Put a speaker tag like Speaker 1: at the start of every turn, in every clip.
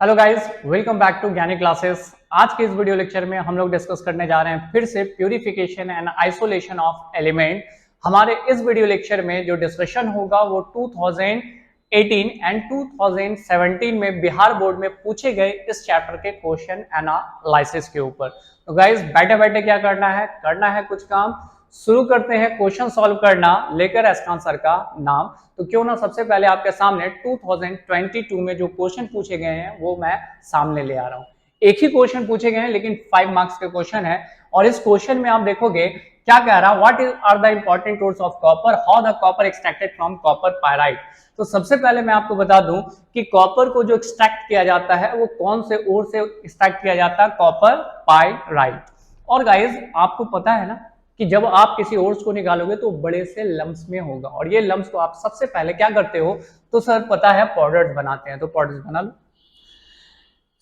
Speaker 1: Hello guys, welcome back to Gyani classes. आज के इस वीडियो लेक्चर में हम लोग डिस्कस करने जा रहे हैं फिर से purification and isolation of element. हमारे इस वीडियो लेक्चर में जो डिस्कशन होगा वो 2018 एंड 2017 में बिहार बोर्ड में पूछे गए इस चैप्टर के क्वेश्चन एनालिसिस के ऊपर। तो गाइस बैठे बैठे क्या करना है कुछ काम। शुरू करते हैं क्वेश्चन सॉल्व करना लेकर इसका आंसर का नाम। तो क्यों ना सबसे पहले आपके सामने 2022 में जो क्वेश्चन पूछे गए हैं वो मैं सामने ले आ रहा हूं। एक ही क्वेश्चन पूछे गए हैं लेकिन 5 मार्क्स के क्वेश्चन है और इस क्वेश्चन में आप देखोगे क्या कह रहा, what are the important rules of copper, how the copper extracted from copper pyrite. तो सबसे पहले मैं आपको बता दूं कि कॉपर को जो एक्सट्रैक्ट किया जाता है वो कौन से ओर से एक्सट्रैक्ट किया जाता है, कॉपर पायराइट। और गाइज आपको पता है ना कि जब आप किसी ओर्स को निकालोगे तो बड़े से लम्स में होगा और ये लम्स को आप सबसे पहले क्या करते हो, तो सर पता है पाउडर्स बनाते हैं। तो पाउडर्स बना लो।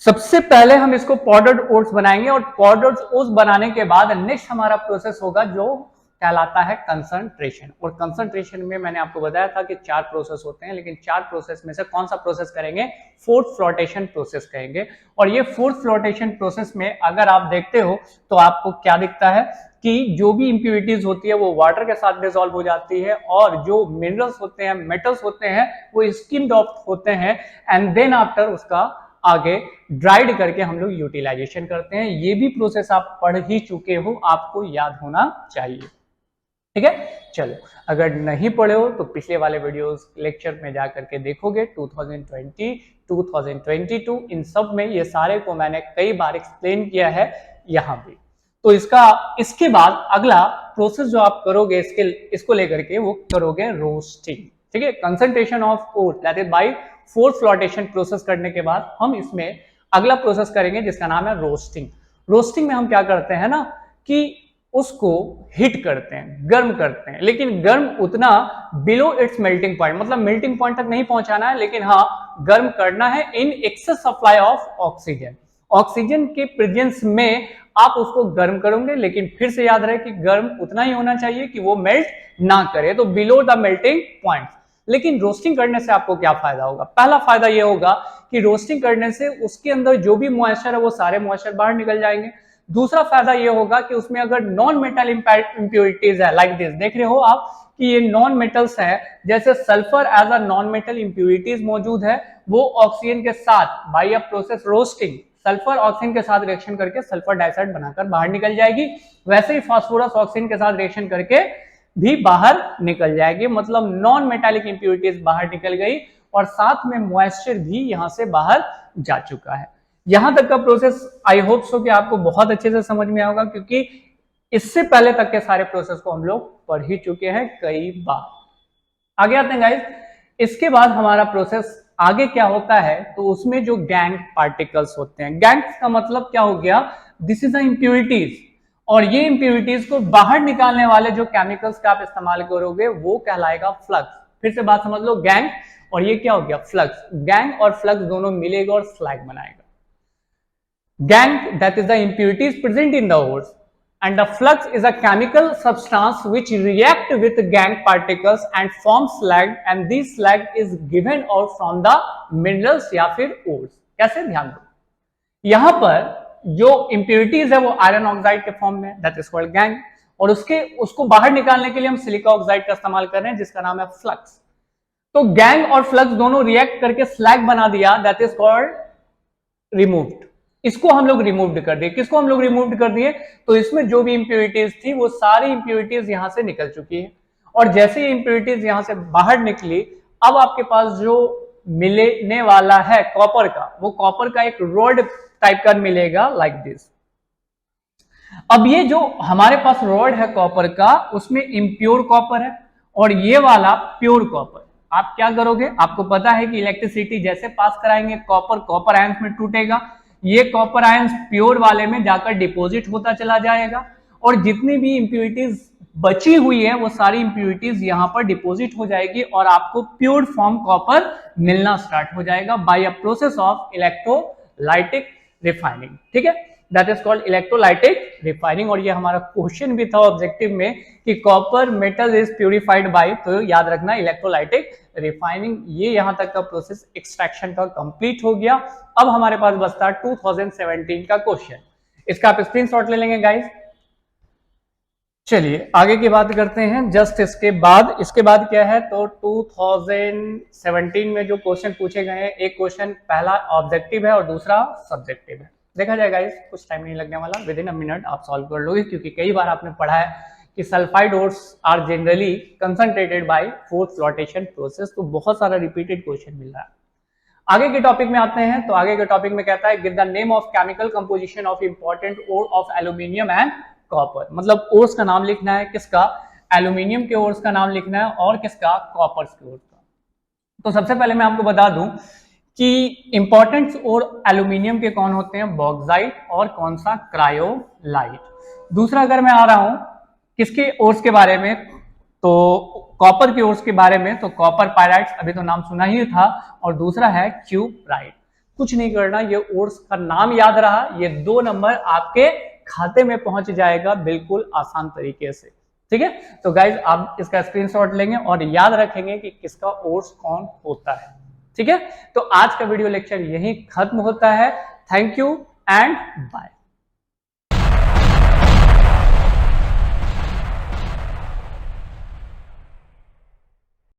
Speaker 1: सबसे पहले हम इसको पाउडर्ड ओट्स बनाएंगे और पाउडर्ड ओट्स बनाने के बाद नेक्स्ट हमारा प्रोसेस होगा जो कहलाता है कंसंट्रेशन। और कंसंट्रेशन में मैंने आपको बताया था कि 4 प्रोसेस होते हैं, लेकिन 4 प्रोसेस में से कौन सा प्रोसेस करेंगे, फोर्थ फ्लोटेशन प्रोसेस कहेंगे। और ये फोर्थ फ्लोटेशन प्रोसेस में अगर आप देखते हो तो आपको क्या दिखता है कि जो भी इंप्यूरिटीज होती है वो वाटर के साथ डिसॉल्व हो जाती है और जो मिनरल्स होते हैं, मेटल्स होते हैं, वो स्किम्ड ऑफ होते हैं एंड देन आफ्टर उसका आगे ड्राइड करके हम लोग यूटिलाइजेशन करते हैं। ये भी प्रोसेस आप पढ़ ही चुके हो, आपको याद होना चाहिए। ठीक है, चलो अगर नहीं पढ़े हो तो पिछले वाले वीडियोस लेक्चर में जाकर के देखोगे। 2020 2022 इन सब में ये सारे को मैंने कई बार एक्सप्लेन किया है यहाँ पे। तो इसके बाद अगला प्रोसेस जो आप करोगे इसको लेकर के वो करोगे रोस्टिंग। ठीक है, concentration of ore that is by froth flotation process करने के बाद हम इसमें अगला प्रोसेस करेंगे जिसका नाम है रोस्टिंग। रोस्टिंग में हम क्या करते हैं ना कि उसको हिट करते हैं, गर्म करते हैं, लेकिन गर्म उतना बिलो इट्स मेल्टिंग पॉइंट, मतलब मेल्टिंग पॉइंट तक नहीं पहुंचाना है, लेकिन हाँ गर्म करना है in excess supply of oxygen. Oxygen के प्रेजेंस में आप उसको गर्म करोगे, लेकिन फिर से याद रहे कि गर्म उतना ही होना चाहिए कि वो मेल्ट ना करे, तो बिलो द मेल्टिंग पॉइंट। लेकिन रोस्टिंग करने से आपको क्या फायदा होगा? पहला फायदा यह होगा कि रोस्टिंग करने से उसके अंदर जो भी मॉइस्चर है वो सारे मॉइस्चर बाहर निकल जाएंगे। दूसरा फायदा यह होगा कि उसमें अगर नॉन मेटल इंप्योरिटीज है, लाइक दिस देख रहे हो आप कि ये नॉन मेटल्स है, जैसे sulphur as a non metal impurities मौजूद है, वो ऑक्सीजन के साथ by a process roasting sulphur oxygen के साथ रिएक्शन करके सल्फर डाइऑक्साइड बनाकर बाहर निकल जाएगी। वैसे ही फास्फोरस ऑक्सीजन के साथ रिएक्शन करके भी बाहर निकल जाएगी, मतलब नॉन मेटालिक इंप्योरिटीज बाहर निकल गई और साथ में मॉइस्चर भी यहां से बाहर जा चुका है। यहां तक का प्रोसेस आई होप सो कि आपको बहुत अच्छे से समझ में आएगा, क्योंकि इससे पहले तक के सारे प्रोसेस को हम लोग पढ़ ही चुके हैं कई बार। आगे आते हैं गाइस। इसके बाद हमारा प्रोसेस आगे क्या होता है, तो उसमें जो गैंग पार्टिकल्स होते हैं, गैंग्स का मतलब क्या हो गया, दिस इज द इंप्योरिटीज, और ये इंप्योरिटीज को बाहर निकालने वाले जो केमिकल्स का आप इस्तेमाल करोगे वो कहलाएगा फ्लक्स। फिर से बात समझ लो, गैंग और ये क्या हो गया, फ्लक्स। गैंग और फ्लक्स दोनों मिलेगा और स्लैग बनाएगा। Gang, that is the impurities present in the ores, and the flux is a chemical substance which react with gang particles and form slag, and this slag is given out from the minerals या फिर ores। कैसे, ध्यान दो, यहां पर जो impurities है वो आयरन ऑक्साइड के फॉर्म में, that is called gang, और उसको बाहर निकालने के लिए हम सिलिका ऑक्साइड का इस्तेमाल कर रहे हैं जिसका नाम है फ्लक्स। तो गैंग और फ्लक्स दोनों रिएक्ट करके स्लैग बना दिया, दैट इज कॉल्ड रिमूव्ड। इसको हम लोग रिमूव्ड कर दिए। किसको हम लोग रिमूव्ड कर दिए, तो इसमें जो भी इंप्योरिटीज थी वो सारी इंप्योरिटीज यहां से निकल चुकी है, और जैसे ही इंप्योरिटीज यहां से बाहर निकली, अब आपके पास जो मिलने वाला है कॉपर का, वो कॉपर का एक रॉड टाइप का मिलेगा, लाइक दिस। अब ये जो हमारे पास रॉड है कॉपर का, उसमें इम्प्योर कॉपर है और ये वाला प्योर कॉपर। आप क्या करोगे, आपको पता है कि इलेक्ट्रिसिटी जैसे पास कराएंगे कॉपर आयंस में टूटेगा, ये कॉपर आयंस प्योर वाले में जाकर डिपॉजिट होता चला जाएगा, और जितनी भी इंप्योरिटीज बची हुई है वो सारी इंप्योरिटीज यहां पर डिपॉजिट हो जाएगी और आपको प्योर फॉर्म कॉपर मिलना स्टार्ट हो जाएगा by a process of electrolytic refining. ठीक है, that is called electrolytic refining. और ये हमारा क्वेश्चन भी था ऑब्जेक्टिव में कि copper metal is purified by, तो याद रखना इलेक्ट्रोलाइटिक रिफाइनिंग। ये यहां तक का प्रोसेस एक्सट्रैक्शन का कंप्लीट हो गया। अब हमारे पास बचता 2017 का क्वेश्चन, इसका आप स्क्रीनशॉट ले लेंगे गाइस। चलिए आगे की बात करते हैं। जस्ट इसके बाद क्या है, तो 2017 में जो क्वेश्चन पूछे गए हैं, एक क्वेश्चन पहला ऑब्जेक्टिव है और दूसरा सब्जेक्टिव है। देखा जाएगा इस कुछ टाइम नहीं लगने वाला, विद इन अ मिनट आप सॉल्व कर लोगे, क्योंकि कई बार आपने पढ़ा है कि sulphide ores are generally concentrated by froth flotation process. तो बहुत सारा रिपीटेड क्वेश्चन मिल रहा है। आगे के टॉपिक में आते हैं। तो आगे के टॉपिक में कहता है give the name of chemical composition of important ore of aluminium and copper. मतलब ओर्स का नाम लिखना है, किसका, एल्यूमिनियम के ओर्स का नाम लिखना है और किसका, कॉपर के ओर्स का। तो सबसे पहले मैं आपको बता दूं कि इंपॉर्टेंट ओर एल्यूमिनियम के कौन होते हैं, बॉक्साइट और कौन सा, क्रायोलाइट। दूसरा अगर मैं आ रहा हूं किसके ओर्स के बारे में, तो कॉपर के ओर्स के बारे में, तो कॉपर पायराइट्स अभी तो नाम सुना ही था, और दूसरा है क्यूप्राइट। कुछ नहीं करना, ये ओर्स का नाम याद रहा, ये 2 नंबर आपके खाते में पहुंच जाएगा बिल्कुल आसान तरीके से। ठीक है, तो गाइज आप इसका स्क्रीनशॉट लेंगे और याद रखेंगे कि किसका ओर्स कौन होता है। ठीक है, तो आज का वीडियो लेक्चर यहीं खत्म होता है। Thank you and bye.